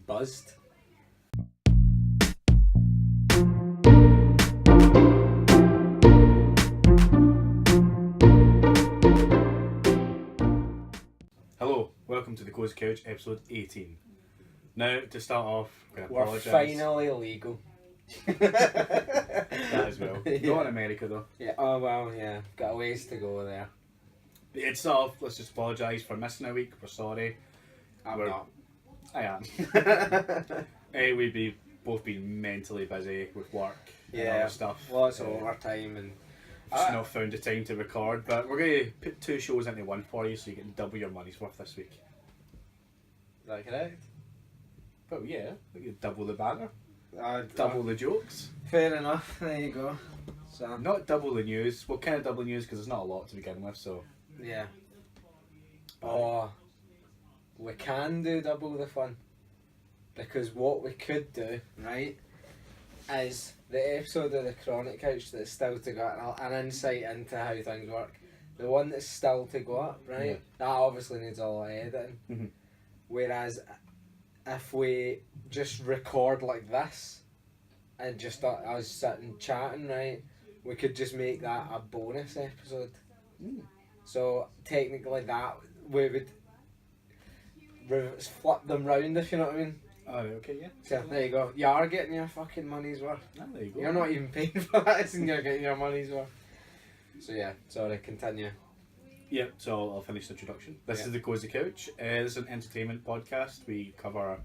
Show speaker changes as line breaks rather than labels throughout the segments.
buzzed.
Hello, welcome to the Cosy Couch, episode 18. Now, to start off, I'm going to
We're
apologise.
finally legal.
That as well.
Yeah.
Not in America though.
Yeah. Oh well. Yeah. Got a ways to go there.
It's off. Let's just apologise for missing a week. We're sorry.
I'm
We're-
not.
I am. We've both been mentally busy with work and
Yeah.
other stuff.
Lots of overtime and.
Just not found the time to record, but we're going to put 2 shows into one for you so you get double your money's worth this week.
Is that correct?
Well, yeah, we get double the banner, double the jokes.
Fair enough. There you go. So.
Not double the news. Well, kind of double the news because there's not a lot to begin with, so.
Yeah. Oh. We can do double the fun. Because what we could do, right, is the episode of the Chronic Couch that's still to go up, an insight into how things work. The one that's still to go up, right,
Yeah.
that obviously needs a lot of editing.
Mhm.
Whereas if we just record like this and just us sitting chatting, right, we could just make that a bonus episode. So technically that we would flip them round, if you know what I mean.
Oh, okay, yeah.
So there you go. You are getting your fucking money's worth.
Ah, there you go.
You're not even paying for that, and you're getting your money's worth. So yeah, sorry, continue.
Yep, so I'll finish the introduction. This
Yeah.
is the Cosy Couch. This is an entertainment podcast. We cover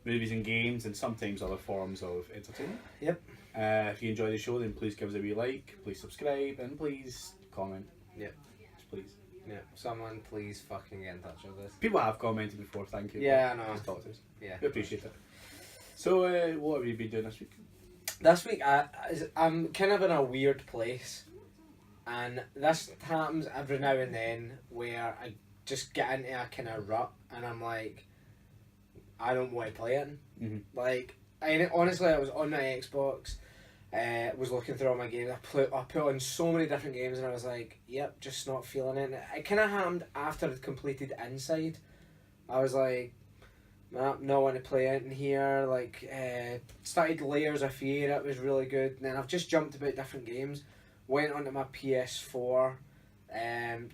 movies and games and sometimes other forms of entertainment.
Yep.
If you enjoy the show, then please give us a wee like, please subscribe, and please comment.
Yep.
Just please.
Yeah, someone please fucking get in touch with us.
People have commented before, thank you.
Yeah, I know.
Just talk to us.
Yeah.
We appreciate it. So, what have you been doing this week?
This week, I'm kind of in a weird place. And this happens every now and then where I just get into a kind of rut and I'm like, I don't want to play it.
Mm-hmm.
Like, honestly, I was on my Xbox, was looking through all my games. I put on so many different games and I was like, yep, just not feeling it. And it kind of happened after I'd completed Inside. I was like, nah, not want to play it in here. Like, started Layers of Fear, it was really good. And then I've just jumped about different games. Went onto my PS4,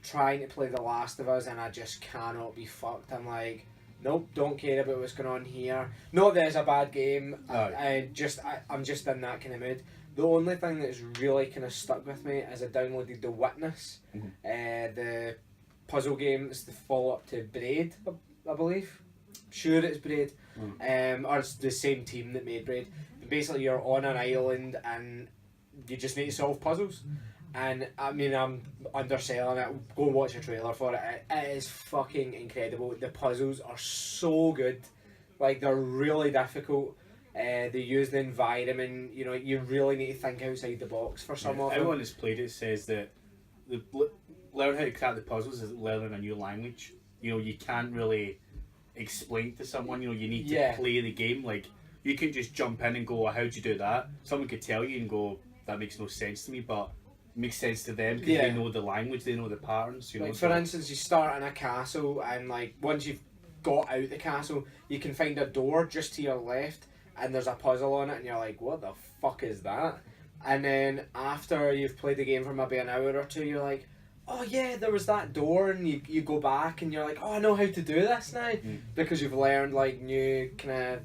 trying to play The Last of Us, and I just cannot be fucked. I'm like, nope, don't care about what's going on here. Not that it's a bad game. I'm just in that kind of mood. The only thing that's really kind of stuck with me is I downloaded The Witness, the puzzle game. It's the follow up to Braid, I believe. Sure, it's Braid, or it's the same team that made Braid. Basically, you're on an island and you just need to solve puzzles. And I mean, I'm underselling it. Go and watch a trailer for it. It is fucking incredible. The puzzles are so good. Like, they're really difficult. They use the environment. You know, you really need to think outside the box for some of them.
Everyone who's played it says that learn how to crack the puzzles is learning a new language. You know, you can't really explain to someone. You know, you need to play the game. Like, you can just jump in and go, how'd you do that? Someone could tell you and go, that makes no sense to me, but it makes sense to them because they know the language, they know the patterns. You know.
Like, for instance, you start in a castle and like once you've got out the castle, you can find a door just to your left and there's a puzzle on it and you're like, what the fuck is that? And then after you've played the game for maybe an hour or two, you're like, oh yeah, there was that door, and you go back and you're like, oh, I know how to do this now, because you've learned like new kind of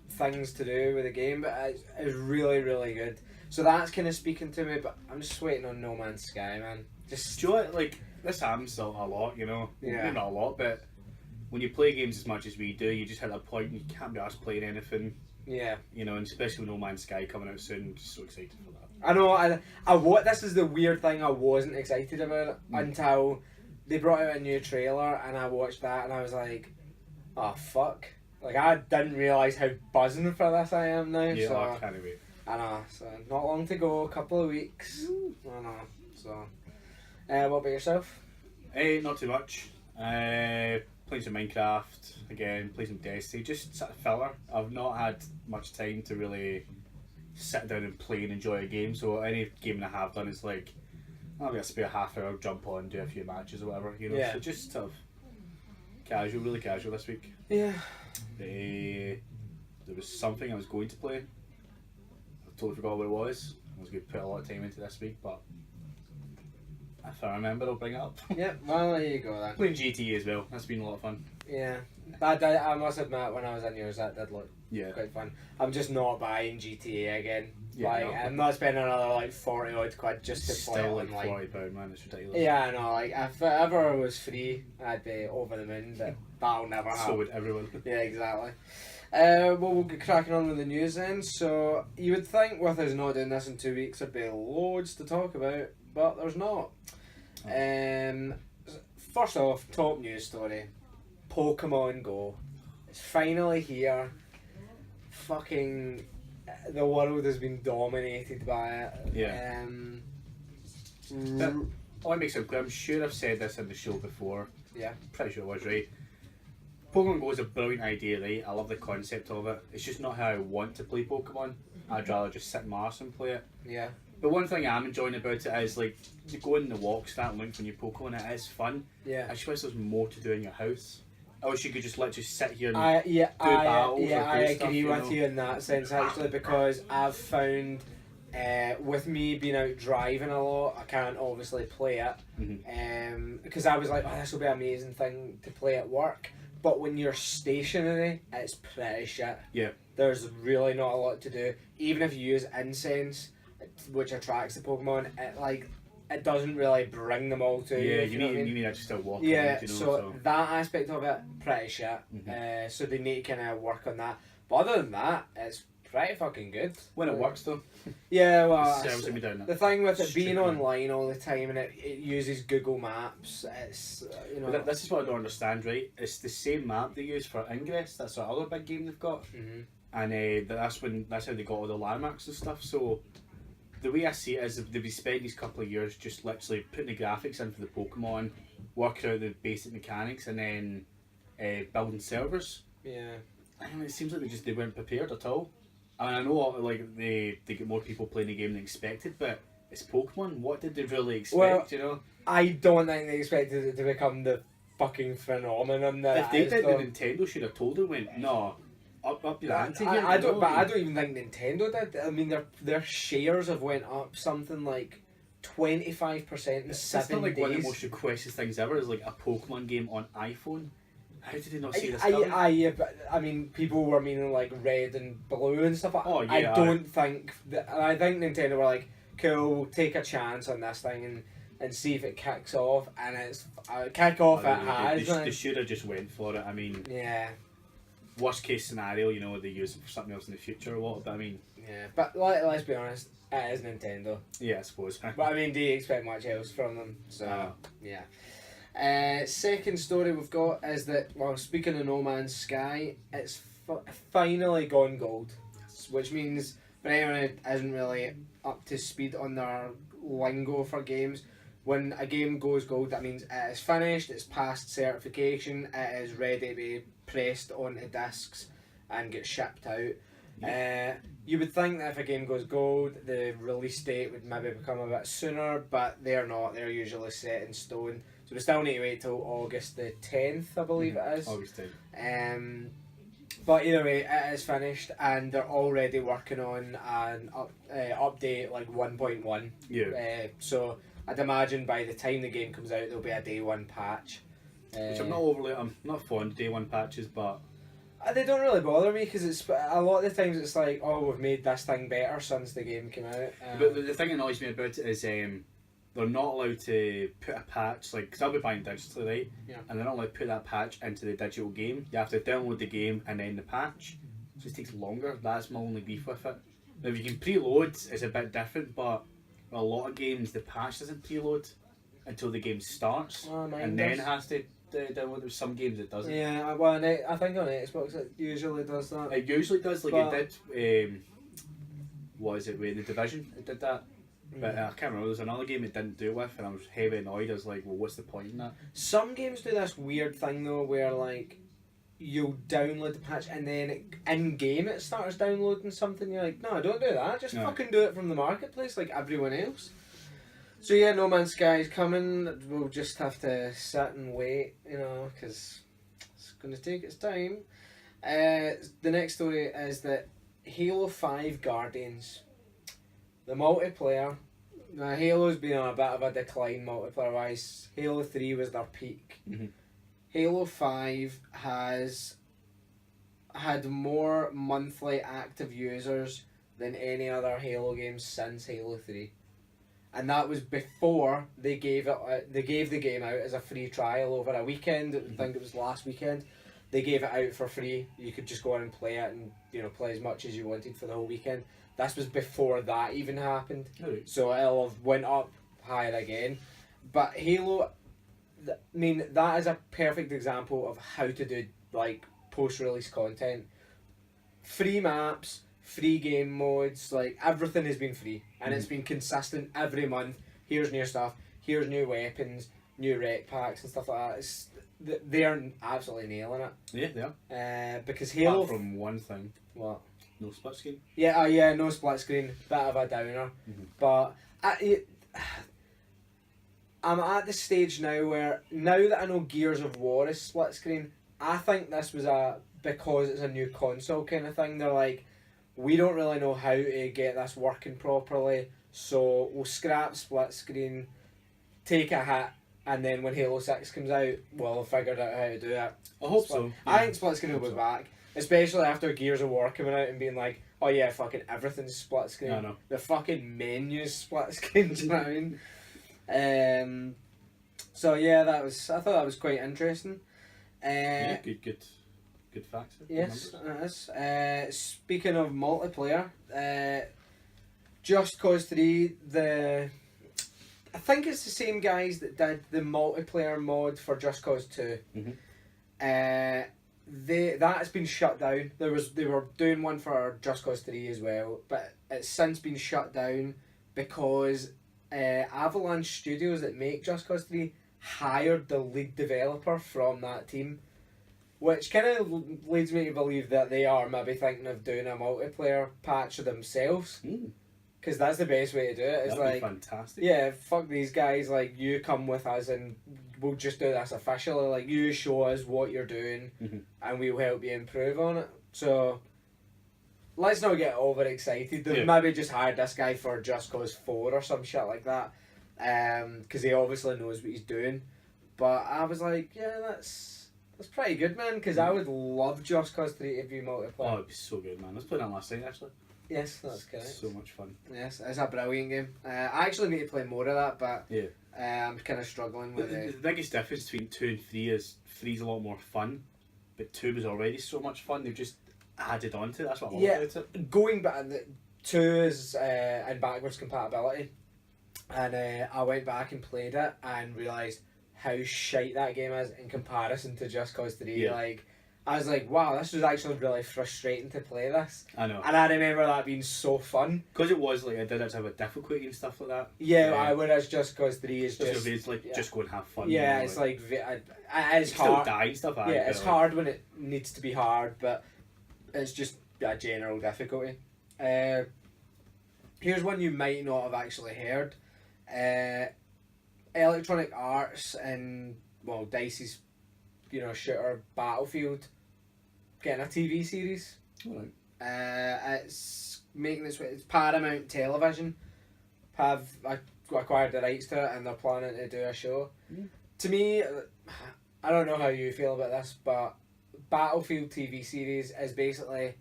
things to do with the game. But it's really, really good. So that's kind of speaking to me, but I'm just waiting on No Man's Sky, man. Just
Do you know what, like, this happens a lot, you know?
Yeah.
Maybe not a lot, but when you play games as much as we do, you just hit that point and you can't be asked playing anything.
Yeah.
You know, and especially with No Man's Sky coming out soon, I'm just so excited for that.
I know, this is the weird thing, I wasn't excited about it until they brought out a new trailer and I watched that and I was like, oh fuck. Like, I didn't realise how buzzing for this I am now.
Yeah,
so,
I can't wait.
I know, so not long to go, a couple of weeks. I know, so. What about yourself?
Not too much. Playing some Minecraft, again, playing some Destiny, just sort of filler. I've not had much time to really sit down and play and enjoy a game, so any game that I have done is like, I'll get a spare half hour, jump on, do a few matches or whatever, you know,
Yeah.
so just sort of casual, really casual this week.
Yeah.
there was something I was going to play. I totally forgot what it was. I was going to put a lot of time into this week, but if I remember, I'll bring it up.
Yeah, well, there you go then.
Playing GTA as well. That's been a lot of fun.
Yeah, I must admit, when I was in yours, that did look quite fun. I'm just not buying GTA again.
Yeah,
like,
no.
I'm not spending another like 40 odd quid just to play it.
Still
On,
like £40, man. It's ridiculous.
Yeah, I know. Like, if it ever was free, I'd be over the moon, but that'll never happen.
So would everyone.
Yeah, exactly. Well, we'll get cracking on with the news then. So, you would think with us not doing this in 2 weeks, there'd be loads to talk about, but there's not. First off, top news story. Pokemon Go. It's finally here. Fucking, the world has been dominated by it.
Yeah. Let me make some clear. I'm sure I've said this in the show before.
Yeah.
Pretty sure it was, right? Pokemon Go is a brilliant idea, right? I love the concept of it. It's just not how I want to play Pokemon. I'd rather just sit in my arse and play it.
Yeah.
But one thing I'm enjoying about it is, like, you go in the walks, start looking for new Pokemon, it is fun.
Yeah.
I just wish there was more to do in your house. I wish you could just literally sit here and
I
battles or do
agree
stuff,
with you in that sense, actually, because I've found with me being out driving a lot, I can't obviously play it because I was like, oh, this will be an amazing thing to play at work, but when you're stationary, it's pretty shit.
Yeah.
There's really not a lot to do. Even if you use incense, which attracts the Pokemon, it doesn't really bring them all to you.
Yeah,
you know what I mean?
you need to still walk
Yeah,
around, you know,
so that aspect of it, pretty shit. So they need to kind of work on that. But other than that, it's pretty fucking good.
When it works though.
Yeah, well,
the
thing with it being online all the time and it uses Google Maps, it's, you know...
But this is what I don't understand, right? It's the same map they use for Ingress, that's our other big game they've got. And that's how they got all the landmarks and stuff, so... The way I see it is they've been spending these couple of years just literally putting the graphics in for the Pokemon, working out the basic mechanics, and then building servers.
Yeah.
And it seems like they weren't prepared at all. I mean, I know like they get more people playing the game than expected, but it's Pokemon. What did they really expect? You know.
I don't think they expected it to become the fucking phenomenon that
if they did, the Nintendo should have told them, went no. Up your ante here.
I don't even think Nintendo did. I mean, their shares have went up something like 25% in 7 days.
That's not like one of the most requested things ever. Is like a Pokemon game on iPhone. How did they not see this coming?
Yeah, but I mean, people were meaning like red and blue and stuff.
Oh, yeah,
I don't think that. I think Nintendo were like, cool, we'll take a chance on this thing and see if it kicks off. And it's kick off.
They should have just went for it. I mean,
yeah.
Worst case scenario, you know, they use it for something else in the future or what, but I mean...
Yeah, but let's be honest, it is Nintendo.
Yeah, I suppose.
But I mean, do you expect much else from them? So, yeah. Second story we've got is that, well, speaking of No Man's Sky, it's finally gone gold. Which means, for anyone who isn't really up to speed on their lingo for games, when a game goes gold, that means it is finished, it's passed certification, it is ready to be pressed onto discs and get shipped out. You would think that if a game goes gold, the release date would maybe become a bit sooner, but they're not. They're usually set in stone. So we still need to wait till August the 10th, I believe it is.
August 10th.
But either way, it is finished, and they're already working on an update like 1.1.
Yeah.
So I'd imagine by the time the game comes out, there'll be a day one patch.
Which I'm not fond of day one patches, but
they don't really bother me because it's a lot of the times it's like, oh, we've made this thing better since the game came out.
But the thing that annoys me about it is they're not allowed to put a patch, like, because I'll be buying digitally, right?
Yeah.
And they're not allowed to put that patch into the digital game. You have to download the game and then the patch. It just takes longer. That's my only beef with it. Now, if you can preload, it's a bit different, but a lot of games, the patch doesn't preload until the game starts, and then it has to download. There's some games it doesn't.
Yeah, well, I think on Xbox it usually does that.
It usually does, like it did. What is it? With The Division, it did that. But I can't remember. There was another game it didn't do it with, and I was heavy annoyed. I was like, well, what's the point in that?
Some games do this weird thing though, where like you'll download the patch and then in game it starts downloading something. You're like, no, don't do that. Just fucking do it from the marketplace like everyone else. So yeah, No Man's Sky is coming. We'll just have to sit and wait, you know, because it's going to take its time. The next story is that Halo 5 Guardians, the multiplayer. Now, Halo's been on a bit of a decline multiplayer wise. Halo 3 was their peak.
Mm-hmm.
Halo 5 has had more monthly active users than any other Halo game since Halo 3. And that was before they gave the game out as a free trial over a weekend. I think it was last weekend. They gave it out for free. You could just go on and play it and play as much as you wanted for the whole weekend. This was before that even happened.
Right.
So it'll have went up higher again. But Halo, I mean, that is a perfect example of how to do like post-release content. Free maps, free game modes, like everything has been free and it's been consistent every month. Here's new stuff, here's new weapons, new rec packs and stuff like that. They are absolutely nailing it.
Yeah, they are.
Because Halo...
Apart from one thing.
What?
No split screen.
Yeah, no split screen. Bit of a downer. But I'm at the stage now where, now that I know Gears of War is split screen, I think this was because it's a new console kind of thing. They're like, we don't really know how to get this working properly, so we'll scrap split screen, take a hit, and then when Halo 6 comes out, we'll have figured out how to do it.
I hope so.
I think split screen will be back, especially after Gears of War coming out and being like, oh yeah, fucking everything's split screen.
I know.
The fucking menu's split screen, do you know what I mean? So yeah, I thought that was quite interesting.
Yeah, good facts.
Yes, it is. Speaking of multiplayer, Just Cause 3, I think it's the same guys that did the multiplayer mod for Just Cause 2. That has been shut down. They were doing one for Just Cause 3 as well, but it's since been shut down because Avalanche Studios that make Just Cause 3 hired the lead developer from that team, which kind of leads me to believe that they are maybe thinking of doing a multiplayer patch of themselves. Because that's the best way to do it. It's
That'd
like,
be fantastic.
Yeah, fuck these guys. Like, you come with us and we'll just do this officially. Like, you show us what you're doing, and we'll help you improve on it. So, let's not get overexcited. They've maybe just hired this guy for Just Cause 4 or some shit like that. Because he obviously knows what he's doing. But I was like, yeah, that's pretty good, man. Because I would love Just Cause 3 to be multiplayer.
Oh, it'd be so good, man. I was playing that last night, actually.
Yes, that's correct.
So much fun.
Yes, it's a brilliant game. I actually need to play more of that, but
yeah,
I'm kind of struggling with it.
The biggest difference between 2 and 3 is 3's a lot more fun, but 2 was already so much fun. They've just added on to it. That's what I love about it.
Going back, 2 is in backwards compatibility, and I went back and played it and realised how shite that game is in comparison to Just Cause 3.
Yeah.
Like, I was like, wow, this was actually really frustrating to play this.
I know.
And I remember that being so fun.
Because it was like, I did have a difficulty and stuff like that.
Yeah, whereas Just Cause 3 is
just... It's like, just go and have fun.
Yeah,
you know,
it's like it's hard.
Still die and stuff.
Yeah, it's hard when it needs to be hard, but it's just a general difficulty. Here's one you might not have actually heard. Electronic Arts and, well, DICE's shooter Battlefield getting a TV series.
Alright.
It's making its way. It's Paramount Television have acquired the rights to it, and they're planning to do a show. To me, I don't know how you feel about this, but Battlefield TV series is basically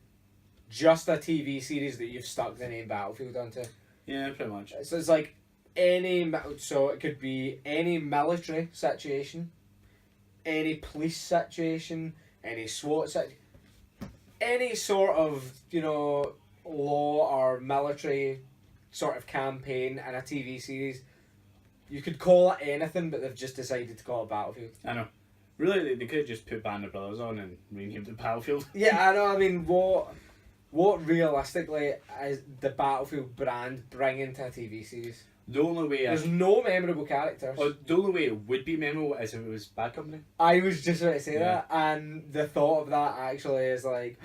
just a TV series that you've stuck the name Battlefield onto.
Yeah, pretty much.
So it's like so it could be any military situation, any police situation, any SWAT situation, any sort of, law or military sort of campaign in a TV series. You could call it anything, but they've just decided to call it Battlefield.
I know. Really, they could have just put Band of Brothers on and renamed it Battlefield.
Yeah, I know. I mean, what realistically is the Battlefield brand bringing to a TV series?
The only way
There's no memorable characters.
The only way it would be memorable is if it was Bad Company.
I was just about to say that, and the thought of that actually is like,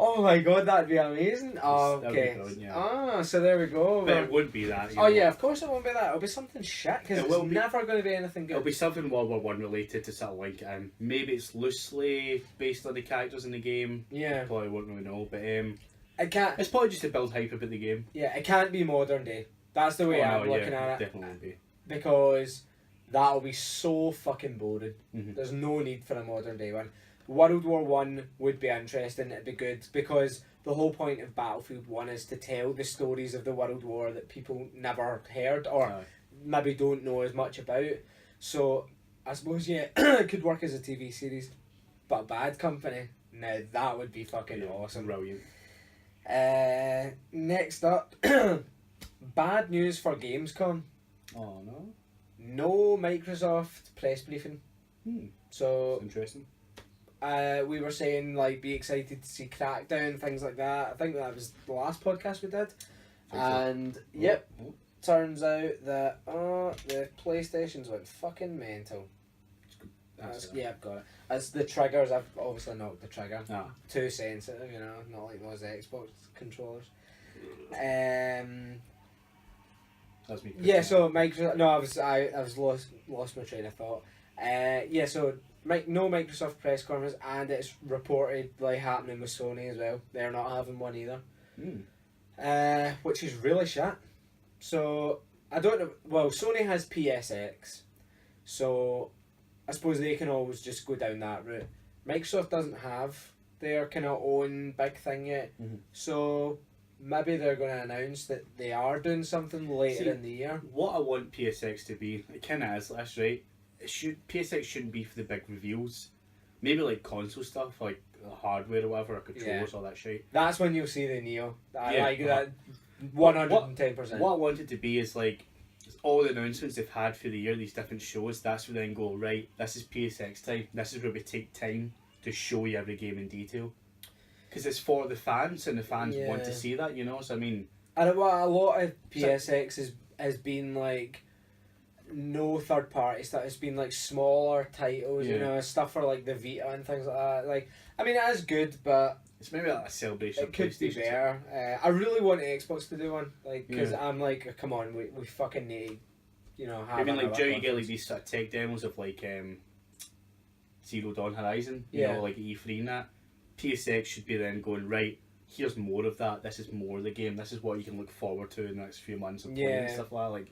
Oh my god, that'd be amazing. Oh,
That would be
okay.
brilliant, yeah.
Ah, so there we go.
But it wouldn't be that.
Oh yeah, of course it won't be that. It'll be something shit because it's never going to be anything good.
It'll be something World War One related to sort of link it in. Maybe it's loosely based on the characters in the game.
Yeah.
Probably won't really know, but
it can't.
it's probably just to build hype about the game.
Yeah, it can't be modern day. That's the way I'm looking at it.
Definitely won't be.
Because that'll be so fucking boring.
Mm-hmm.
There's no need for a modern day one. World War One would be interesting. It'd be good because the whole point of Battlefield 1 is to tell the stories of the World War that people never heard or maybe don't know as much about. So I suppose it could work as a TV series, but Bad Company. Now that would be fucking awesome.
Brilliant.
Next up, bad news for Gamescom.
Oh no.
No Microsoft press briefing. So
that's interesting.
We were saying like be excited to see Crackdown, things like that. I think that was the last podcast we did. And yep, turns out that the PlayStations went fucking mental. Yeah, I've got it. As the triggers, I've obviously knocked the trigger. Too sensitive, not like those Xbox controllers.
That's me.
Yeah, so Microsoft. No, I was lost my train of thought. Yeah, so no Microsoft press conference, and it's reported like happening with Sony as well. They're not having one either. Which is really shit. So I don't know. Well, Sony has PSX, so I suppose they can always just go down that route. Microsoft doesn't have their kind of own big thing yet, so maybe they're going to announce that they are doing something later in the year.
What I want PSX to be, it kind of is, that's right. PSX shouldn't be for the big reveals. Maybe like console stuff, like hardware or whatever, or controllers, all that shit.
That's when you'll see the Neo. I like that 110%.
What I want it to be is like all the announcements they've had for the year, these different shows, that's where then go, right, this is PSX time. This is where we take time to show you every game in detail. Because it's for the fans, and the fans want to see that, so I mean...
And what a lot of PSX has been like no third party stuff. It's been like smaller titles, stuff for like the Vita and things like that. Like, I mean, it is good, but
it's maybe like a celebration.
It could be better. I really want Xbox to do one, like, because I'm like, come on, we fucking need, have.
I mean, like, you get like these sort of tech demos of like Zero Dawn Horizon, like E3 and that. PSX should be then going, right, here's more of that. This is more of the game. This is what you can look forward to in the next few months of playing and stuff like that. Like,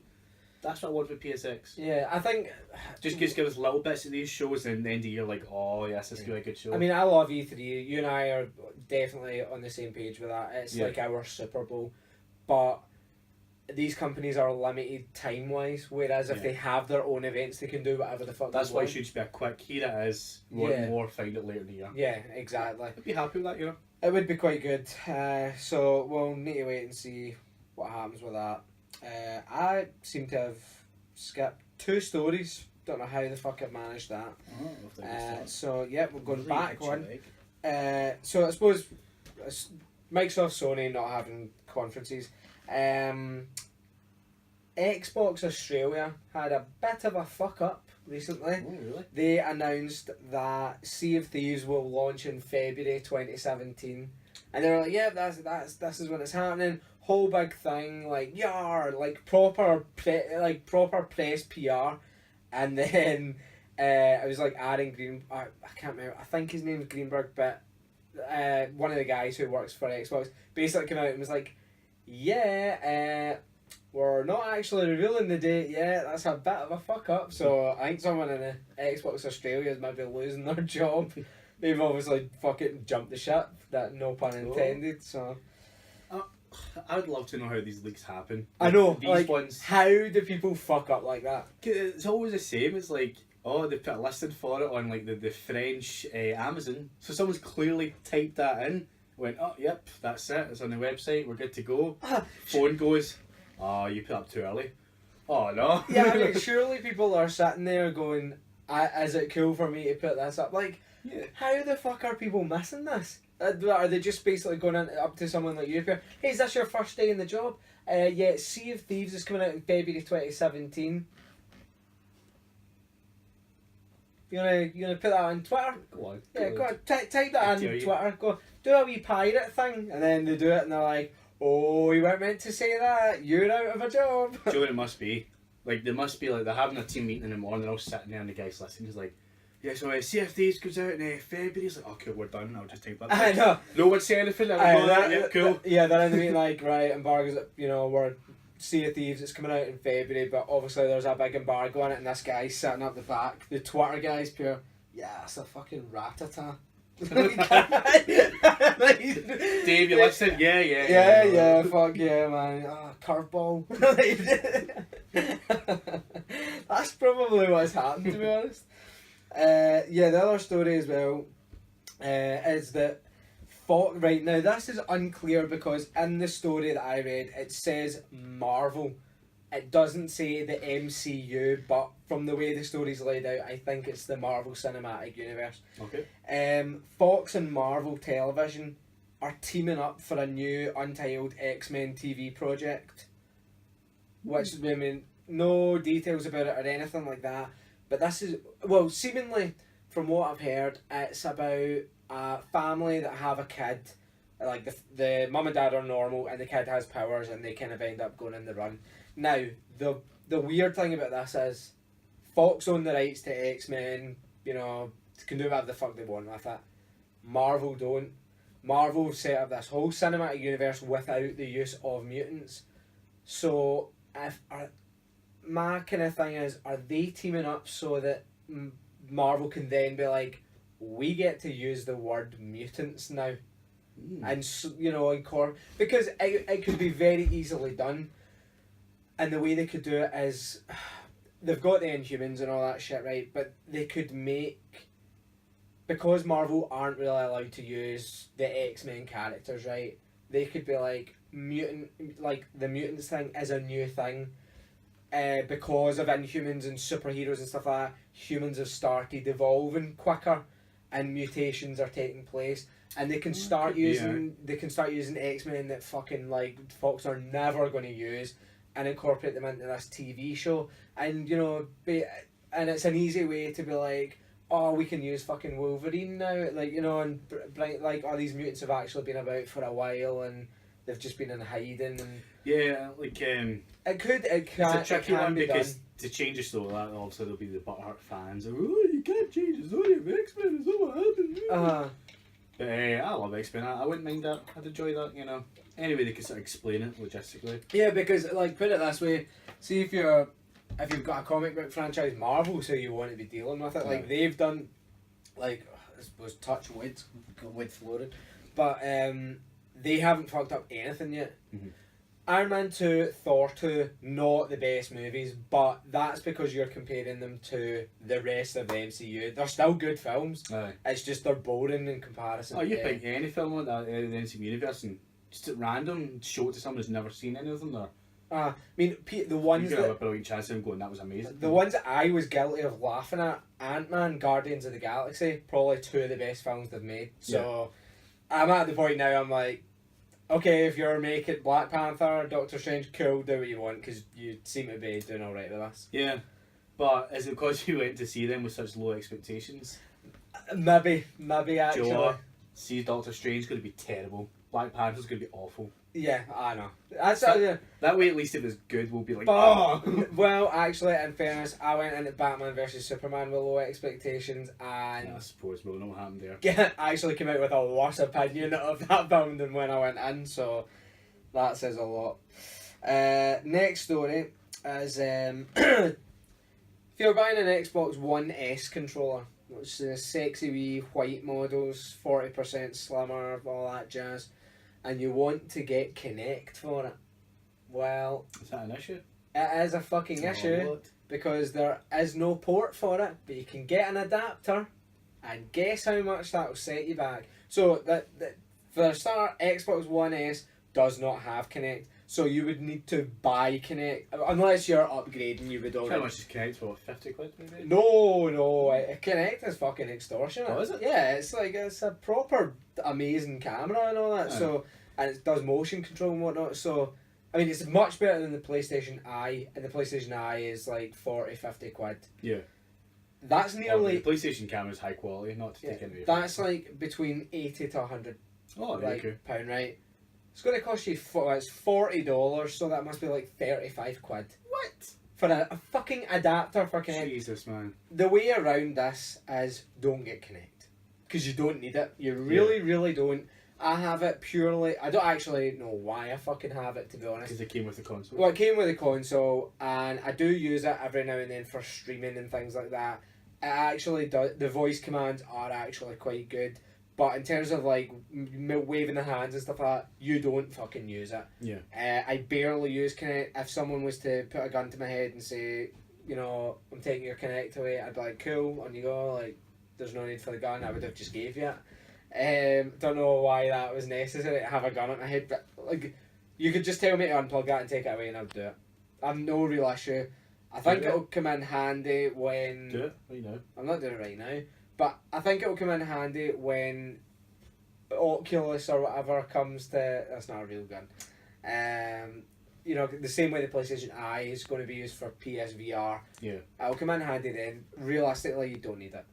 that's what I want for PSX.
Yeah, I think...
Just give us little bits of these shows, and then the end of the year, like, oh, yes, this is going to be a good show.
I mean, I love E3. You and I are definitely on the same page with that. It's like our Super Bowl. But these companies are limited time-wise, whereas if they have their own events, they can do whatever the fuck
that's
they
why
want.
it should just be a quick, here it is, want more, find it later in the year.
Yeah, exactly.
I'd be happy with that,
It would be quite good. So we'll need to wait and see what happens with that. I seem to have skipped 2 stories. Don't know how the fuck I've managed that. So yeah, we're going back one. So I suppose Microsoft, Sony not having conferences. Xbox Australia had a bit of a fuck up recently.
Oh, really?
They announced that Sea of Thieves will launch in February 2017, and they were like, "Yeah, this is when it's happening." Whole big thing, like like proper press PR, and then it was like Aaron Green. I can't remember. I think his name's Greenberg, but one of the guys who works for Xbox basically came out and was like, "Yeah, we're not actually revealing the date yet. That's a bit of a fuck up." So I think someone in Xbox Australia is maybe losing their job. They've obviously fucking jumped the ship. That no pun intended. So.
I would love to know how these leaks happen.
I know.
These ones.
How do people fuck up like that?
It's always the same. It's like, they put a listing for it on like the French Amazon. So someone's clearly typed that in. Went, oh, yep, that's it. It's on the website. We're good to go. Phone goes, oh, you put up too early. Oh, no.
Yeah, I mean, surely people are sitting there going, is it cool for me to put this up? Like, how the fuck are people missing this? Are they just basically going up to someone like you? Hey, is this your first day in the job? Yeah, Sea of Thieves is coming out in February 2017. You gonna put that on Twitter?
Go on.
Yeah, go on. Type that on Twitter. Go do a wee pirate thing, and then they do it, and they're like, "Oh, you weren't meant to say that. You're out of a job."
Do you know what it must be? Like, they must be like, they're having a team meeting in the morning, they're all sitting there and the guy's listening, he's like, yeah, so CFDs comes out in February. He's like, oh, cool, we're done, I'll just take that.
I know.
No one say anything, yeah, cool.
Yeah, they're in the meeting like, right, embargoes, we're Sea of Thieves, it's coming out in February, but obviously there's a big embargo on it, and this guy's sitting up the back. The Twitter guy's pure, yeah, it's a fucking rat-a-tat.
Dave, you listen? Yeah.
Yeah, fuck yeah, man. Curveball. That's probably what's happened, to be honest. The other story as well is that right now this is unclear because in the story that I read it says Marvel. It doesn't say the MCU, but from the way the story's laid out, I think it's the Marvel Cinematic Universe.
Okay.
Fox and Marvel Television are teaming up for a new untitled X-Men TV project. Which, I mean, no details about it or anything like that. But this is, well, seemingly, from what I've heard, it's about a family that have a kid. Like, the mum and dad are normal, and the kid has powers, and they kind of end up going in the run. Now, the weird thing about this is, Fox own the rights to X-Men, can do whatever the fuck they want with it. Marvel don't. Marvel set up this whole cinematic universe without the use of mutants. So, my kind of thing is, are they teaming up so that Marvel can then be like, we get to use the word mutants now? And, because it could be very easily done. And the way they could do it is, they've got the Inhumans and all that shit, right? But they could make, because Marvel aren't really allowed to use the X-Men characters, right? They could be like, the mutants thing is a new thing. Because of Inhumans and superheroes and stuff like that, humans have started evolving quicker, and mutations are taking place. And they can start using X-Men that fucking Fox are never going to use, and incorporate them into this TV show, and and it's an easy way to be like, oh, we can use fucking Wolverine now, and these mutants have actually been about for a while, and they've just been in hiding, and
it
can
it's a tricky one because
done.
To change the story, that also there'll be the butthurt fans. Oh, you can't change the story of X-Men. Is that what happened? But I love X-Men. I wouldn't mind that. I'd enjoy that. Anyway, they can sort of explain it logistically.
Yeah, because put it this way, see if you've got a comic book franchise, Marvel, so you want to be dealing with it. They've done, I suppose, touch wood floated, but they haven't fucked up anything yet.
Mm-hmm.
Iron Man 2, Thor 2, not the best movies, but that's because you're comparing them to the rest of the MCU. They're still good films.
Aye.
It's just they're boring in comparison.
Oh, you pick any film like that in the MCU universe and just at random show it to someone who's never seen any of them.
I mean, the ones
you could have a brilliant chance of them going, that was amazing.
The ones that I was guilty of laughing at, Ant-Man, Guardians of the Galaxy, probably two of the best films they've made. So I'm at the point now, I'm like, okay, if you're making Black Panther, Doctor Strange, cool, do what you want, because you seem to be doing alright with us.
Yeah, but is it because you went to see them with such low expectations?
Maybe actually.
Joe, see Doctor Strange going to be terrible. Black Panther's going to be awful.
Yeah, I know.
That way, at least if it's good, we'll be like,
Well, actually, in fairness, I went into Batman vs Superman with low expectations, and
I suppose we'll know what happened there.
Yeah, I actually came out with a worse opinion of that film than when I went in, so that says a lot. Next story is if you're buying an Xbox One S controller, which is sexy wee white models, 40% slimmer, all that jazz, and you want to get Kinect for it, well...
Is that an issue?
It is a fucking issue, because there is no port for it, but you can get an adapter, and guess how much that will set you back. So, for a start, Xbox One S does not have Kinect, so you would need to buy Kinect, unless you're upgrading, you would already...
How much is Kinect for? 50 quid maybe?
No, Kinect is fucking extortionate.
Oh, is it?
Yeah, it's a proper amazing camera and all that, so, and it does motion control and whatnot, so, I mean, it's much better than the PlayStation Eye, and the PlayStation Eye is like 40-50 quid.
Yeah.
That's nearly...
The PlayStation camera is high quality, not to take anything.
That's like between 80 to 100 pound, right? It's going to cost you it's $40, so that must be like 35 quid.
What?
For a fucking adapter for Kinect.
Jesus, man.
The way around this is don't get Kinect. Because you don't need it. You really don't. I have it purely... I don't actually know why I fucking have it, to be honest.
Because it came with the console.
Well, it came with the console, and I do use it every now and then for streaming and things like that. It actually does... The voice commands are actually quite good. But in terms of, like, waving the hands and stuff like that, you don't fucking use it.
Yeah.
I barely use Kinect. If someone was to put a gun to my head and say, you know, I'm taking your Kinect away, I'd be like, cool, on you go, like, there's no need for the gun, I would have just gave you it. Don't know why that was necessary to have a gun at my head, but like you could just tell me to unplug that and take it away and I'd do it. I've no real issue. I think it'll come in handy when...
Do it right now.
I'm not doing it right now, but I think it'll come in handy when Oculus or whatever comes to... That's not a real gun. You know, the same way the PlayStation Eye is going to be used for PSVR.
Yeah.
It'll come in handy then. Realistically, you don't need it.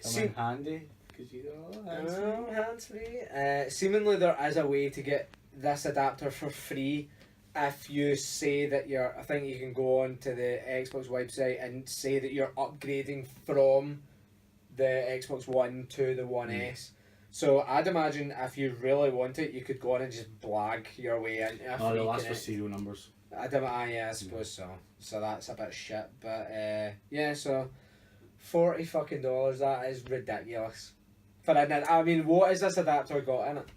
Come in handy? Because you go,
hands-free. Seemingly there is a way to get this adapter for free if you say that you're... I think you can go on to the Xbox website and say that you're upgrading from the Xbox One to the One S. So I'd imagine if you really want it, you could go on and just blag your way into a free
they'll ask for
Kinect.
serial numbers.
I suppose so. So that's a bit shit. But yeah, so $40 fucking, that is ridiculous. For I mean, what has this adapter got in it?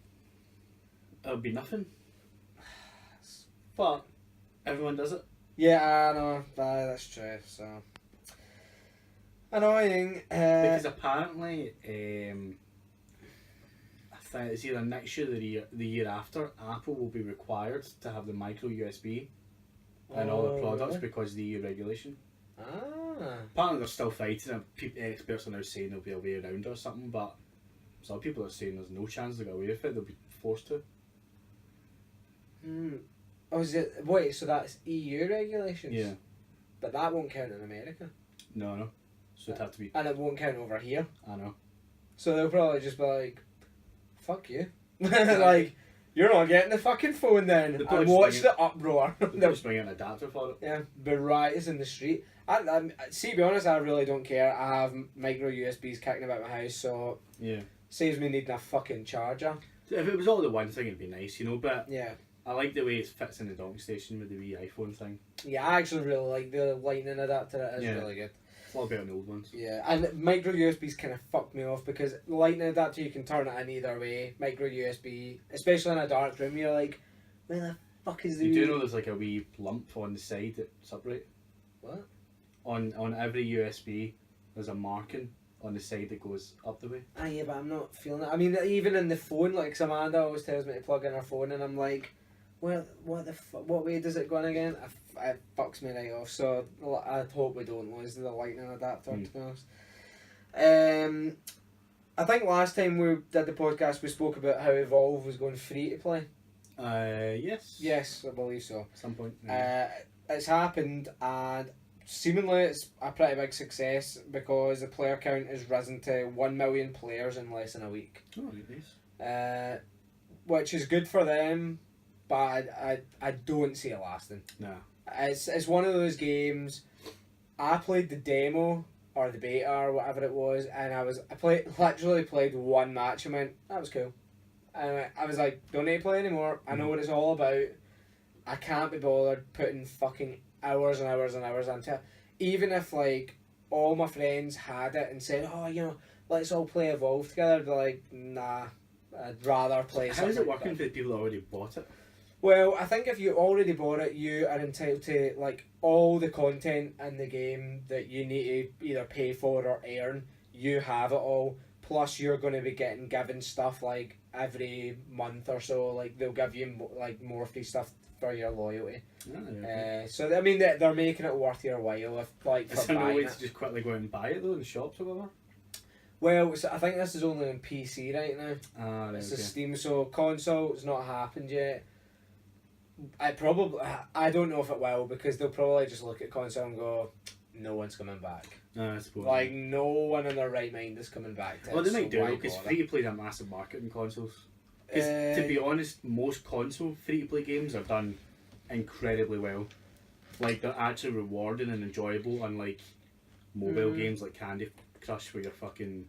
It'll be nothing. But everyone does it.
Yeah, I know. That's true. So annoying.
Because apparently, I think it's either next year or the year after, Apple will be required to have the micro USB in all the products because of the EU regulation. Apparently they're still fighting it. Experts are now saying there'll be a way around it or something, but some people are saying there's no chance they'll get away with it, they'll be forced to.
Oh, is it? Wait, so that's EU regulations?
Yeah.
But that won't count in America.
No. So it'd have to be...
And it won't count over here.
I know.
So they'll probably just be like, fuck you. Like, you're not getting the fucking phone then. And watch the uproar.
They'll just bring an adapter for it.
Yeah, the riots in the street. See, to be honest, I really don't care. I have micro USBs kicking about my house, so
yeah,
saves me needing a fucking charger.
If it was all the one thing, it'd be nice, you know. But
yeah,
I like the way it fits in the docking station with the wee iPhone thing.
Yeah, I actually really like the lightning adapter. It is really good.
It's a lot better than the old ones.
Yeah, and micro USBs kind of fucked me off because the lightning adapter you can turn it in either way. Micro USB, especially in a dark room, you're like, where the fuck is the?
You do know there's like a wee lump on the side that's upright.
What?
On every USB, there's a marking on the side that goes up the way.
Yeah, but I'm not feeling it. I mean, even in the phone, like Amanda always tells me to plug in her phone, and I'm like, what way does it go in again? It fucks me right off. So I hope we don't lose the lightning adapter. To be honest, I think last time we did the podcast, we spoke about how Evolve was going free to play.
Yes.
Yes, I believe so.
At some point. Yeah.
It's happened, and seemingly it's a pretty big success because the player count has risen to 1 million players in less than a week.
Oh, nice.
Which is good for them, but I don't see it lasting.
No.
It's one of those games. I played the demo or the beta or whatever it was, and I literally played one match and went, that was cool. And I was like, don't need to play anymore. I know what it's all about. I can't be bothered putting fucking hours and hours and hours into it. Even if like all my friends had it and said, oh, you know, let's all play Evolve together, I'd be like, nah, I'd rather play something.
How is it working for the people that already bought it?
Well, I think if you already bought it, you are entitled to like all the content in the game that you need to either pay for or earn. You have it all. Plus, you're going to be given stuff like every month or so. Like they'll give you more free stuff for your loyalty. So I mean, they're making it worth your while. If like
is there no way to just quickly go out and buy it though in shops or whatever?
Well, so I think this is only on PC right now. It's a Steam, so console it's not happened yet. I don't know if it will because they'll probably just look at console and go, no one's coming back.
I suppose.
Like, no one in their right mind is coming back to it.
Well, they
so
might do
why
it because
bother?
free to play is a massive market in consoles. Because to be honest, most console free to play games are done incredibly well. Like, they're actually rewarding and enjoyable, unlike mobile games like Candy Crush, where you're fucking.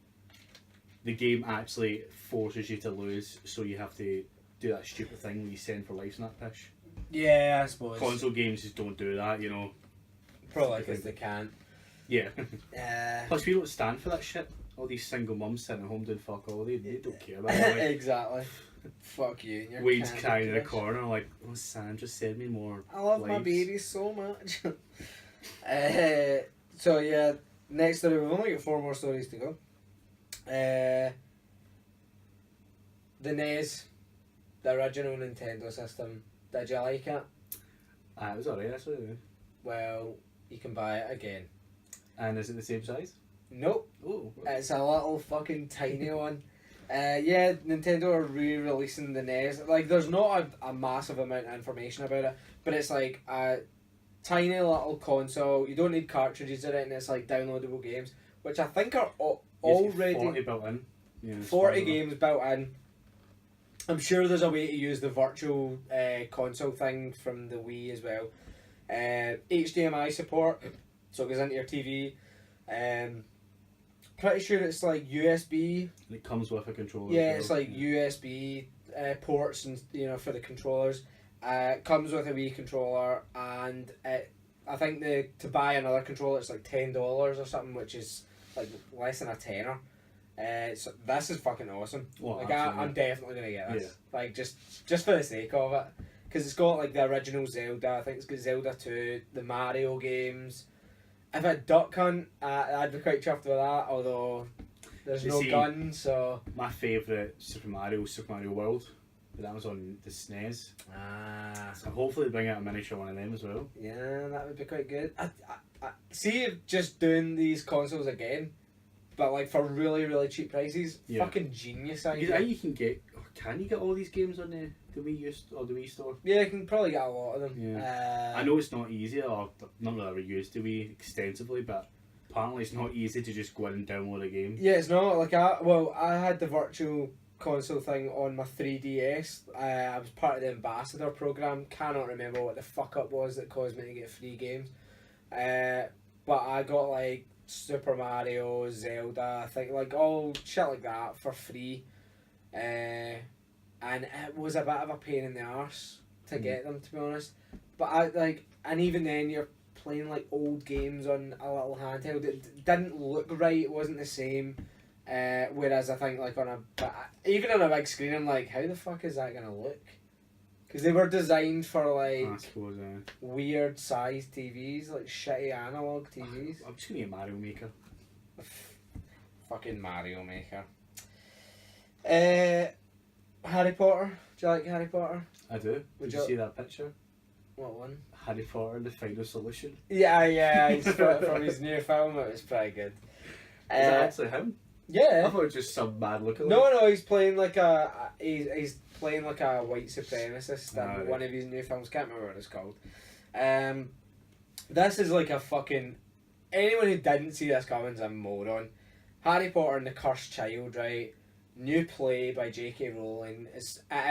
The game actually forces you to lose, so you have to do that stupid thing where you send for life and that pish.
Yeah, I suppose.
Console games just don't do that, you know.
Probably because they can't.
Yeah.
Uh,
Plus, we don't stand for that shit. All these single mums sitting at home doing fuck all. They don't care about it. Like,
exactly. Fuck you. And your
Wade's
Candy
crying in a
Crush.
corner like, oh, Sandra, send me more.
I love my
lives."
baby so much. So yeah, next story. We've only got 4 more stories to go. The NES, the original Nintendo system. Did you like it?
It was alright, actually.
Well, you can buy it again.
And is it the same size?
Nope,
Oh.
it's a little fucking tiny one. Yeah, Nintendo are re-releasing the NES. Like, there's not a massive amount of information about it, but it's like a tiny little console. You don't need cartridges in it, and it's like downloadable games, which I think are already
40 built in. Yeah,
40 games built in. I'm sure there's a way to use the virtual console thing from the Wii as well. HDMI support, so it goes into your TV. Pretty sure it's like USB.
And it comes with a controller.
Yeah,
as
it's
well.
like USB ports and for the controllers. It comes with a Wii controller, and I think to buy another controller it's like $10 or something, which is like less than a tenner. So this is fucking awesome.
Oh,
like
absolutely.
I'm definitely gonna get this.
Yeah.
Like just for the sake of it, because it's got like the original Zelda. I think it's got Zelda 2, the Mario games. If it Duck Hunt, I'd be quite chuffed with that. Although there's
You
no
see,
gun, so
My favourite Super Mario World. But that was on the SNES. So hopefully bring out a miniature one of them as well.
yeah, that would be quite good. I see if just doing these consoles again, but like for really really cheap prices.
Yeah.
Fucking genius
Because
idea.
can you get all these games on the Wii or the Wii store?
Yeah, you can probably get a lot of them.
Yeah. I know it's not easy, or not that I ever used the Wii extensively, but apparently it's not easy to just go in and download a game.
Yeah, it's not like I had the virtual console thing on my 3DS. I was part of the ambassador program. Cannot remember what the fuck up was that caused me to get free games. But I got like Super Mario, Zelda, I think like all shit like that for free. And it was a bit of a pain in the arse to get them, to be honest. But and even then you're playing like old games on a little handheld. It didn't look right. It wasn't the same. Whereas I think like even on a big screen, I'm like, how the fuck is that gonna look? Because they were designed for like
I suppose.
weird sized TVs, like shitty analog TVs.
I'm just gonna get Mario Maker.
Fucking Mario Maker. Harry Potter. Do you like Harry Potter?
I do.
Would
Did you
you-
see that picture?
What one?
Harry Potter, the final solution.
Yeah, he's from his new film. It was pretty good.
Is that actually him? I
Yeah.
thought it was just some bad looking.
No, he's playing like he's playing like a white supremacist in
Right.
one of his new films. Can't remember what it's called. This is like a fucking anyone who didn't see this coming is a moron. Harry Potter and the Cursed Child, right? New play by J.K. Rowling. It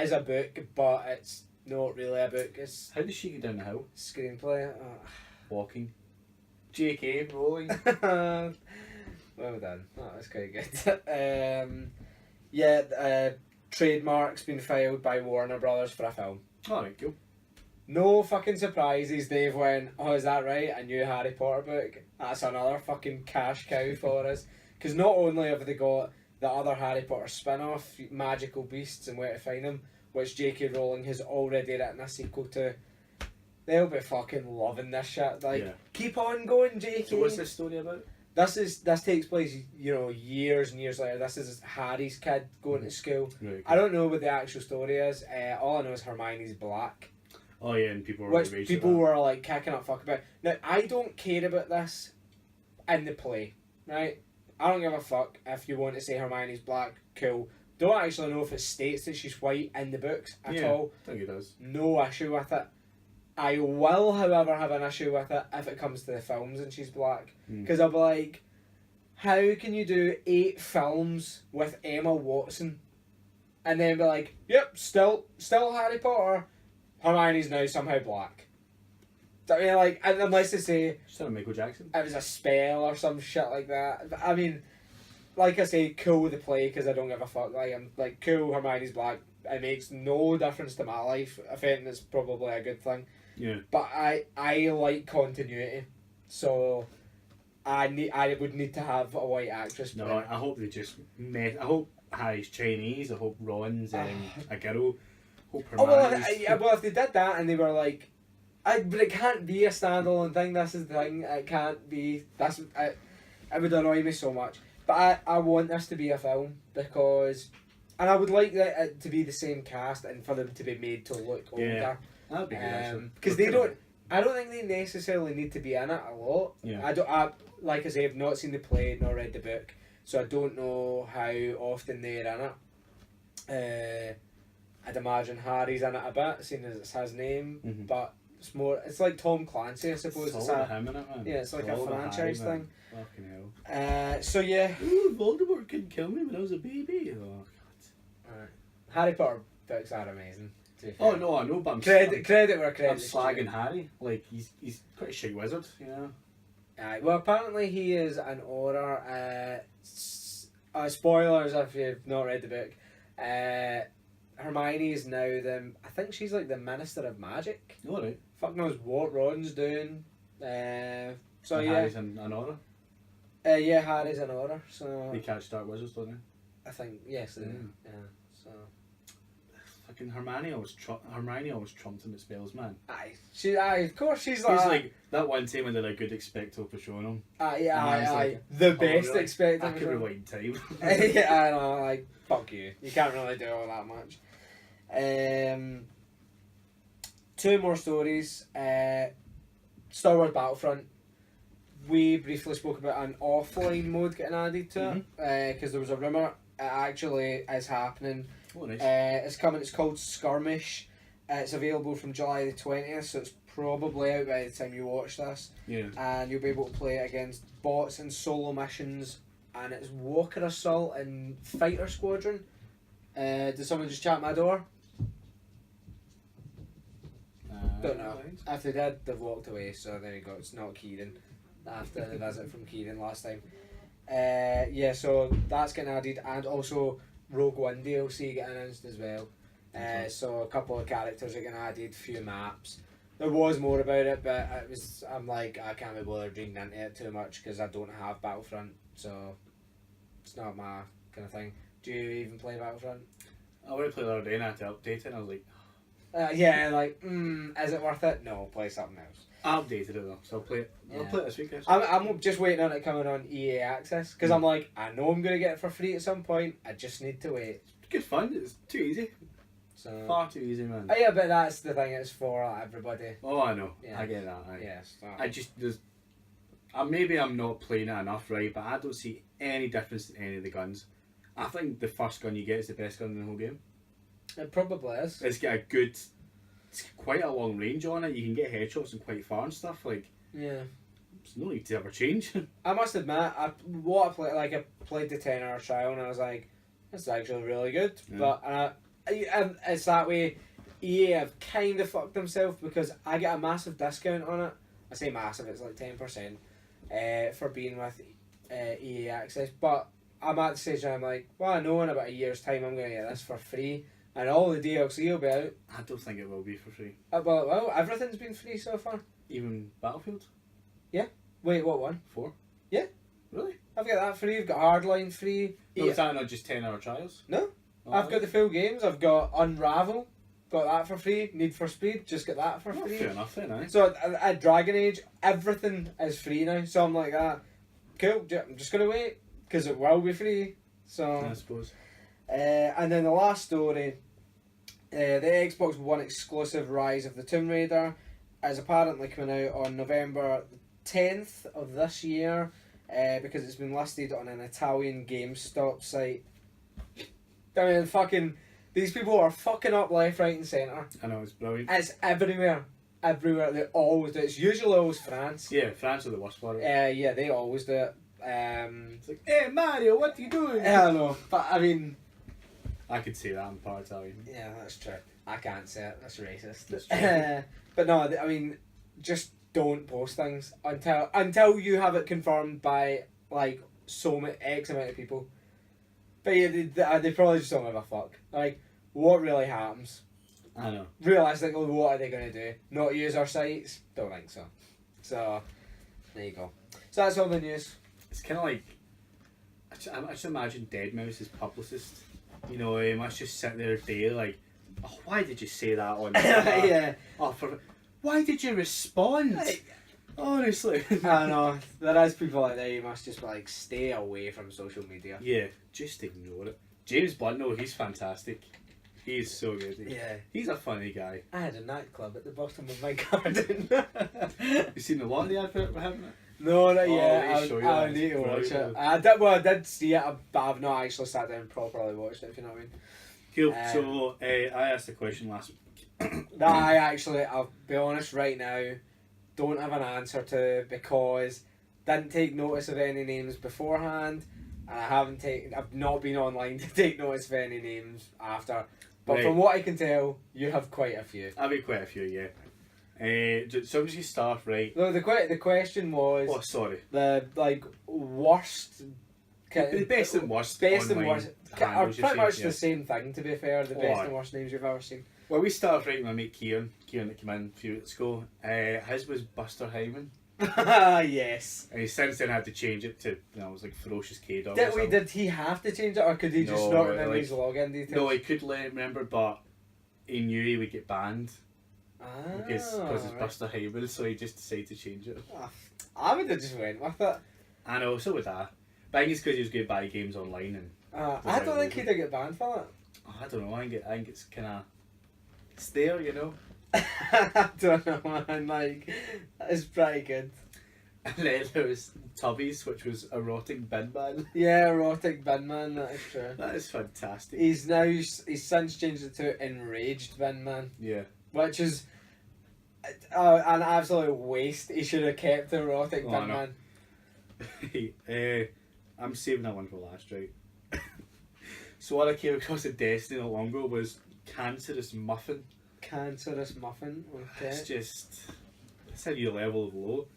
is a book, but it's not really a book. It's
How does she get down the hill?
screenplay.
Walking. J.K. Rowling.
Well done. Oh, that's quite good. Trademark's been filed by Warner Brothers for a film.
Alright, cool.
No fucking surprises. Dave went, oh, is that right? A new Harry Potter book? That's another fucking cash cow for us. Because not only have they got the other Harry Potter spin-off, Magical Beasts and Where to Find Them, which J.K. Rowling has already written a sequel to. They'll be fucking loving this shit. Like,
Yeah.
keep on going, J.K.
So what's this story about?
This takes place, years and years later. This is Harry's kid going to school.
Right.
I don't know what the actual story is. All I know is Hermione's black.
Oh yeah, and people were
Which
enraged
people
at that.
were like kicking up fuck about. Now, I don't care about this in the play, right? I don't give a fuck if you want to say Hermione's black, cool. Don't actually know if it states that she's white in the books at all.
I think it does.
No issue with it. I will, however, have an issue with it if it comes to the films and she's black. Because I'll be like, how can you do 8 films with Emma Watson and then be like, yep, still Harry Potter, Hermione's now somehow black? I mean, like, unless they say
Still Michael Jackson.
it was a spell or some shit like that. I mean, like I say, cool the play because I don't give a fuck. Like, I'm like, cool, Hermione's black. It makes no difference to my life. I think it's probably a good thing.
Yeah.
But I like continuity, so I would need to have a white actress.
No, I hope they just I hope Harry's Chinese. I hope Ron's a girl. Hope Hermione's...
well, if they did that and they were like, but it can't be a standalone thing. This is the thing. It can't be. It would annoy me so much. But I want this to be a film because, and I would like it to be the same cast and for them to be made to look older.
Yeah, that'd be good.
Because they don't. I don't think they necessarily need to be in it a lot.
Yeah.
Like I say, I've not seen the play nor read the book, so I don't know how often they're in it. I'd imagine Harry's in it a bit, seeing as it's his name, but it's more. It's like Tom Clancy, I suppose.
It's all him in it, man.
Yeah, it's like a franchise thing.
Fucking hell.
So yeah.
Ooh, Voldemort couldn't kill me when I was a baby. Oh god.
Harry Potter books are amazing.
Oh no, I know, but I'm
credit where credit.
I'm slagging Harry. Like he's quite a shit wizard, you know.
Well, apparently he is an Auror. Spoilers if you've not read the book. Hermione is now I think she's like the Minister of Magic.
Alright.
Fuck knows what Ron's doing. So
and
yeah.
Harry's an Auror.
Yeah, Harry's an Auror. So
They catch dark wizards, don't they?
I think yes, they do. Yeah. So.
Fucking Hermione always trumped him at spells, man.
Of course she's
He's like that one time when they're a good expecto Patronum.
Like, the best
really?
expecto.
I could rewind time.
Yeah, I know, like, fuck you. You can't really do all that much. 2 more stories. Star Wars Battlefront. We briefly spoke about an offline mode getting added to it because there was a rumour it actually is happening.
Oh, nice.
It's coming. It's called Skirmish. It's available from July the 20th, so it's probably out by the time you watch this.
Yeah.
And you'll be able to play it against bots and solo missions, and it's Walker Assault and Fighter Squadron. Did someone just chat my door? Don't know. If they did, they've walked away, so there you go. It's not Kieran after the visit from Kieran last time. Yeah, so that's getting added, and also Rogue One DLC getting announced as well. So a couple of characters are getting added, few maps. There was more about it, but I'm like, I can't be bothered reading into it too much because I don't have Battlefront, so it's not my kind of thing. Do you even play Battlefront?
I went to play the other day and I had to update it and I was like...
yeah, like, is it worth it? No, play something else.
I updated it though, so I'll play it.
Yeah.
I'll play it this week.
I'm just waiting on it coming on EA Access because I'm like, I know I'm going to get it for free at some point, I just need to wait.
It's good fun, it's too easy.
So,
far too easy, man.
Yeah, but that's the thing, it's for everybody.
Oh, I know.
Yeah.
I get that.
Yes.
I just, maybe I'm not playing it enough, right, but I don't see any difference in any of the guns. I think the first gun you get is the best gun in the whole game.
It probably is.
It's got it's quite a long range on it. You can get headshots and quite far and stuff. Like,
yeah,
there's no need to ever change.
I must admit, I played the 10-hour trial and I was like, it's actually really good.
Yeah.
But it's that way. EA have kind of fucked themselves because I get a massive discount on it. I say massive, it's like 10% for being with EA Access. But I'm at the stage where I'm like, well, I know in about a year's time I'm going to get this for free. And all the DLC will be out.
I don't think it will be for free.
Well, everything's been free so far.
Even Battlefield?
Yeah. Wait, what one?
4?
Yeah.
Really?
I've got that free. I've got Hardline free.
No, is that not just 10-hour trials?
No.
Oh,
I've got the full games. I've got Unravel. Got that for free. Need for Speed. Just got that for free.
Fair enough then, eh?
So at Dragon Age, everything is free now. So I'm like, cool. I'm just going to wait. Because it will be free. So
I suppose.
And then the last story... the Xbox One exclusive Rise of the Tomb Raider is apparently coming out on November 10th of this year because it's been listed on an Italian GameStop site. I mean, these people are fucking up left, right and centre.
I know, it's brilliant.
It's everywhere. everywhere. They always do it. It's usually always France.
Yeah, France are the worst for it.
Yeah, they always do it.
It's like, hey Mario, what are you doing?
I don't know, but I mean,
I could say that I'm part Italian.
yeah, that's true. I can't say it. That's racist.
That's true.
But no, I mean, just don't post things until you have it confirmed by like so many X amount of people. But yeah, they probably just don't give a fuck. Like, what really happens?
I know.
Realistically, what are they going to do? Not use our sites? Don't think so. So, there you go. So that's all the news.
It's kind of like, I just imagine Deadmau5's publicist. You know, he must just sit there day like, oh, why did you say that on
Yeah.
Oh, why did you respond? Honestly.
I know. There is people like that. You must just like stay away from social media.
Yeah, just ignore it. James Blunt, though, he's fantastic. He's so good.
Yeah.
He's a funny guy.
I had a nightclub at the bottom of my garden.
You seen the lot of the advert for him?
No, not yet.
I
need to watch it.
Brilliant.
I did see it, but I've not actually sat down and properly watched it, if you know what I mean.
Cool. So, I asked a question last week.
I'll be honest right now, don't have an answer to, because didn't take notice of any names beforehand, and I've not been online to take notice of any names after. But
Right.
from what I can tell, you have quite a few.
I've been quite a few, yeah. So as you start, right?
No, the question was
Oh, sorry.
the like worst.
The best and worst.
Best and
online
worst are
handles, you
pretty
say,
much
yeah.
the same thing, to be fair. The best and worst names you've ever seen.
Well, we started right with my mate Kieran that came in a few weeks ago. His was Buster Hyman,
Yes.
and he since then had to change it to, it was like Ferocious K Dog. or something.
Did he have to change it, or could he just
No,
not remember
like-
his login details?
No, he could remember, but he knew he would get banned because it's
right.
Buster Hyman, so he just decided to change it.
I would have just went with it.
I know, so would I. But I think it's because he was going to buy games online, and
I don't think he'd get banned for
I don't know. I think it's kind of it's there, you know.
that. I don't know, man. Like, it's pretty good.
And then there was Tubby's, which was Erotic Bin Man.
Yeah, erotic bin man. That is true.
That is fantastic.
He's since changed it to enraged bin man,
Yeah.
which is an absolute waste. He should have kept the erotic
Oh,
bin
no.
man.
I'm saving that one for last, right? So what I came across at Destiny not long ago was Cancerous Muffin.
Cancerous muffin. Okay.
That's a new level of low.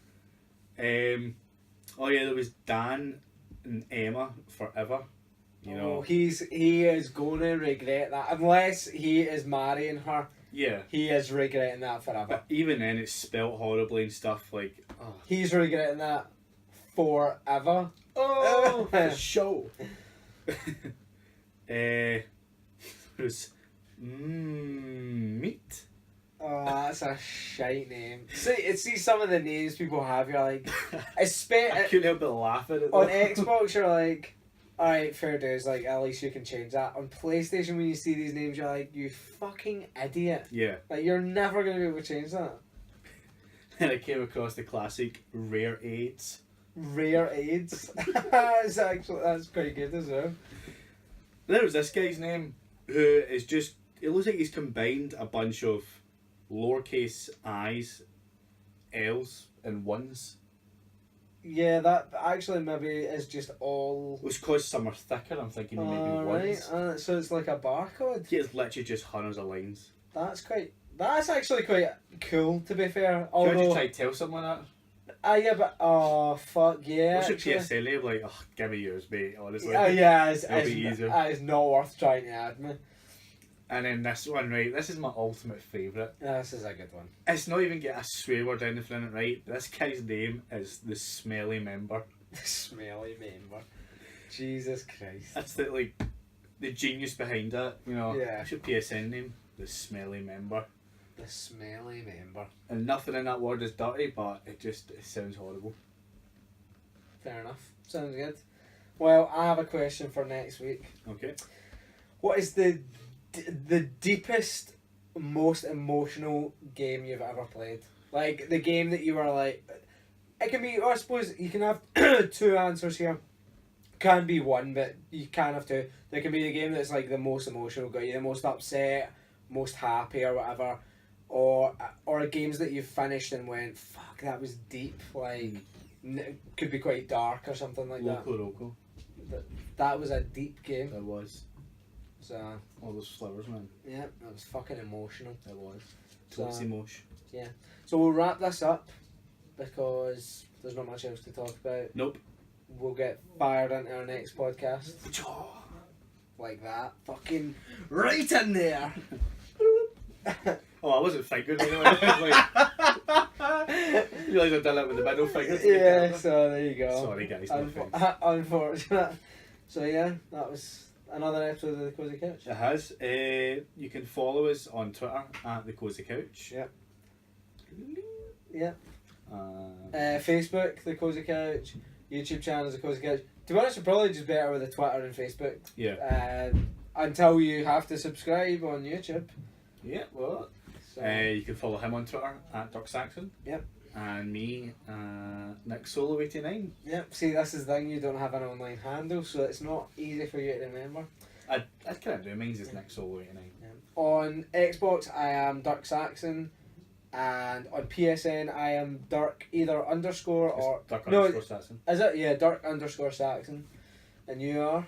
Oh yeah, there was Dan and Emma Forever. You know.
Oh, he is going to regret that, unless he is marrying her.
Yeah.
He is regretting that forever.
But even then, it's spelt horribly and stuff like. Oh,
He's regretting that forever.
oh for show. There's meat.
Oh, that's a shite name. See some of the names people have. You're like,
I
especially
couldn't help but laugh at it.
on
though.
Xbox. You're like, all right, fair dues. Like, at least you can change that. On PlayStation, when you see these names, you're like, you fucking idiot.
Yeah.
Like, you're never gonna be able to change that.
And I came across the classic Rare AIDS.
Rare AIDS. That's pretty good as well.
There was this guy's name who is just. It looks like he's combined a bunch of lowercase i's, l's, and ones.
Yeah, that actually maybe is just all.
It was because some are thicker. I'm thinking he might be ones.
Right. So it's like a barcode.
He has literally just hundreds of lines.
That's actually quite cool, to be fair.
Could you
Although,
try to tell someone that?
yeah, but oh fuck yeah.
What's your
actually.
PSN label like? Oh, give me yours, mate. Honestly.
Yeah,
It'll be easier.
it's not worth trying to add me.
And then this one, right? This is my ultimate favourite.
This is a good one.
It's not even get a swear word or anything in it, right? This guy's name is the Smelly Member.
The smelly member. Jesus Christ.
That's the genius behind it. You know.
Yeah.
What's your PSN name? The Smelly Member.
The smelly member.
And nothing in that word is dirty, but it sounds horrible.
Fair enough. Sounds good. Well, I have a question for next week.
Okay.
What is the deepest, most emotional game you've ever played? Like, the game that you were like... It can be... I suppose you can have two answers here. Can be one, but you can have two. There can be the game that's like the most emotional, got you the most upset, most happy or whatever. or games that you've finished and went, fuck, that was deep, like could be quite dark or something like
Loco.
That was a deep game.
It was.
So
all those flowers, man.
Yeah, that was fucking emotional.
It was.
So,
Totes emotion.
Yeah. So we'll wrap this up because there's not much else to talk about.
Nope.
We'll get fired into our next podcast. Like that. Fucking right in there.
Oh, I wasn't thinking anyway. I realised I done that with the middle finger.
Yeah, so there you go.
Sorry guys,
unfortunate. So yeah, that was another episode of the Cosy Couch.
It has. You can follow us on Twitter at the Cosy Couch.
Yep. Facebook, the Cosy Couch. YouTube channel is the Cosy Couch. To be honest, it's probably just better with the Twitter and Facebook.
Yeah.
Until you have to subscribe on YouTube.
Yeah. Well. So. You can follow him on Twitter at Doc Saxon.
Yep.
And me, Nick Solo89.
Yep. See, this is the thing. You don't have an online handle, so it's not easy for you to remember.
I can't do. Mine's is Nick Solo89.
Yeah. On Xbox, I am Dirk Saxon. And on PSN, I am Dirk either underscore or...
Dirk underscore Saxon.
Is it? Yeah, Dirk underscore Saxon. And you are?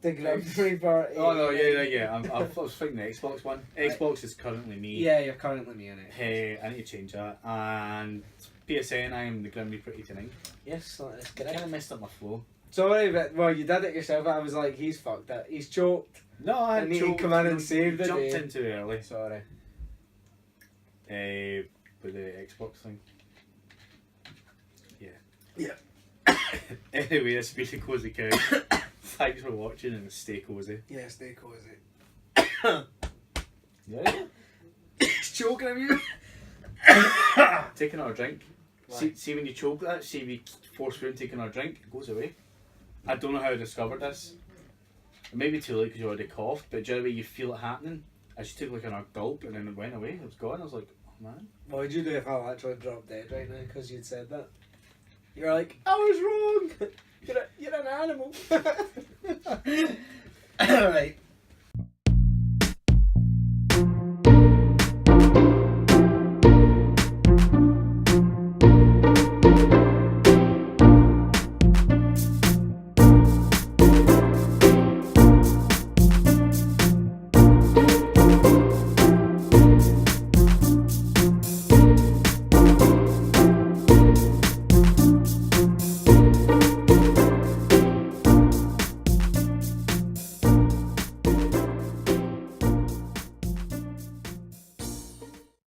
The Grim Reaper.
Oh no, yeah. I was thinking the Xbox one. Xbox is currently me.
Yeah, you're currently me on it.
Hey, I need to change that. And PSN, I am the Grim Reaper 89.
Yes, that is
I
correct.
kind of messed up my flow.
Sorry, but well, you did it yourself. I was like, he's fucked it. He's choked.
No, I had
to come in and save the
jumped
day.
in too early.
Sorry.
With the Xbox thing. Yeah.
Yeah.
Anyway, this has been the Cosy Couch. Thanks for watching and stay cozy.
Yeah, stay cozy.
Yeah.
He's choking on you.
Taking another drink. See when you choke that, see we force food taking our drink, it goes away. I don't know how I discovered this. It may be too late because you already coughed, but generally you feel it happening. I just took like a gulp and then it went away. It was gone. I was like, oh man.
What would you do if I actually dropped dead right now because you'd said that? You're like, I was wrong. You're an animal. Alright.